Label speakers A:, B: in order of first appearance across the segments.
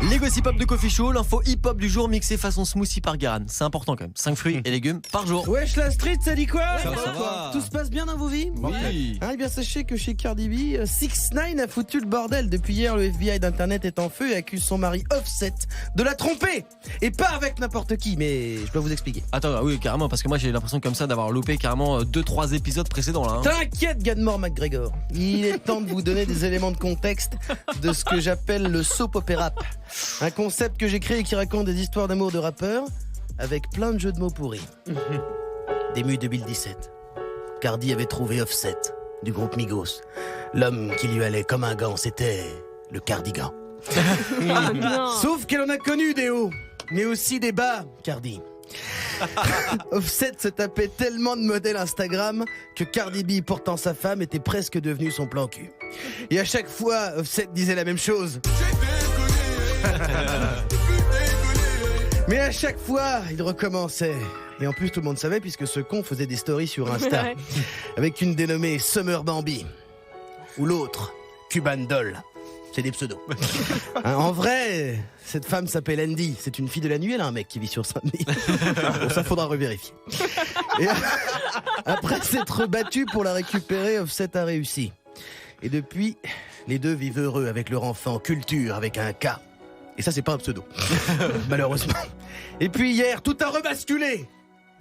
A: Les gossip hop de Coffee Show, l'info hip-hop du jour mixée façon smoothie par Guérin. C'est important quand même. 5 fruits et légumes par jour.
B: Wesh la street, ça dit quoi?
A: Ça va.
B: Tout se passe bien dans vos vies?
A: Oui.
B: Eh bien sachez que chez Cardi B, 6ix9ine a foutu le bordel. Depuis hier, le FBI d'internet est en feu et accuse son mari Offset de la tromper. Et pas avec n'importe qui, mais je peux vous expliquer.
A: Attends, oui carrément, parce que moi j'ai l'impression comme ça d'avoir loupé carrément 2-3 épisodes précédents là.
B: T'inquiète Gadmore McGregor, il est temps de vous donner des éléments de contexte de ce que j'appelle le soap opera. Un concept que j'ai créé et qui raconte des histoires d'amour de rappeurs avec plein de jeux de mots pourris. Début 2017, Cardi avait trouvé Offset du groupe Migos. L'homme qui lui allait comme un gant, c'était le cardigan. Sauf qu'elle en a connu des hauts, mais aussi des bas, Cardi. Offset se tapait tellement de modèles Instagram que Cardi B, portant sa femme, était presque devenu son plan cul. Et à chaque fois, Offset disait la même chose. Mais à chaque fois, il recommençait. Et en plus, tout le monde savait puisque ce con faisait des stories sur Insta avec une dénommée Summer Bambi ou l'autre Cuban Doll. C'est des pseudos. En vrai, cette femme s'appelle Andy. C'est une fille de la nuit, elle a un mec qui vit sur Saint-Denis. Bon, ça faudra revérifier. Et après s'être battu pour la récupérer, Offset a réussi. Et depuis, les deux vivent heureux avec leur enfant Culture avec un K. Et ça, c'est pas un pseudo. Malheureusement. Et puis hier, tout a rebasculé.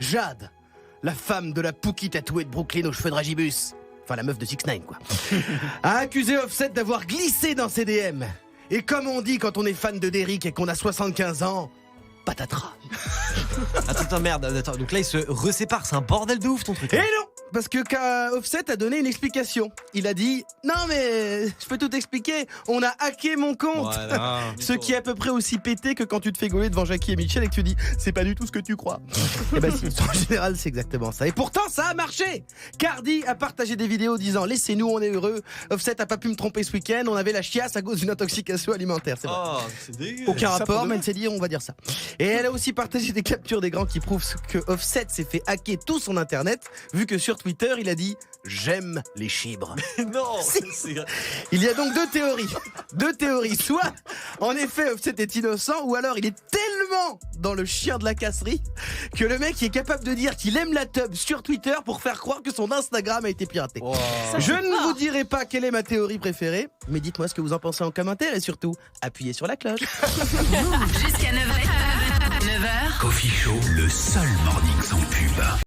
B: Jade, la femme de la Pookie tatouée de Brooklyn aux cheveux de Ragibus, enfin la meuf de 6ix9ine quoi, a accusé Offset d'avoir glissé dans ses DM. Et comme on dit quand on est fan de Derrick et qu'on a 75 ans, patatras.
A: Attends, merde, attends, donc là il se resépare, c'est un bordel de ouf ton truc.
B: Et non, parce que Offset a donné une explication. Il a dit « Non mais, je peux tout expliquer, on a hacké mon compte
A: Voilà. !»
B: Ce qui est à peu près aussi pété que quand tu te fais gauler devant Jackie et Michel et que tu dis « C'est pas du tout ce que tu crois !» Et ben si, en général c'est exactement ça. Et pourtant ça a marché. Cardi a partagé des vidéos disant « Laissez-nous, on est heureux. Offset a pas pu me tromper ce week-end, on avait la chiasse à cause d'une intoxication alimentaire. » C'est vrai.
A: Oh, c'est dégueu.
B: Aucun
A: Ça,
B: rapport,
A: pour
B: mais
A: de
B: elle s'est dit on va dire ça. Et elle a aussi partagé des captures d'écran qui prouvent que Offset s'est fait hacker tout son internet, vu que sur Twitter il a dit j'aime les chibres.
A: vrai. Non,
B: Si.
A: c'est...
B: Il y a donc deux théories. Soit en effet Offset est innocent, ou alors il est tellement dans le chien de la casserie que le mec est capable de dire qu'il aime la tub sur Twitter pour faire croire que son Instagram a été piraté.
A: Wow.
B: Je ne vous dirai pas quelle est ma théorie préférée, mais dites-moi ce que vous en pensez en commentaire et surtout appuyez sur la cloche.
C: Jusqu'à 9h.
D: Coffee Show, le seul morning sans pub.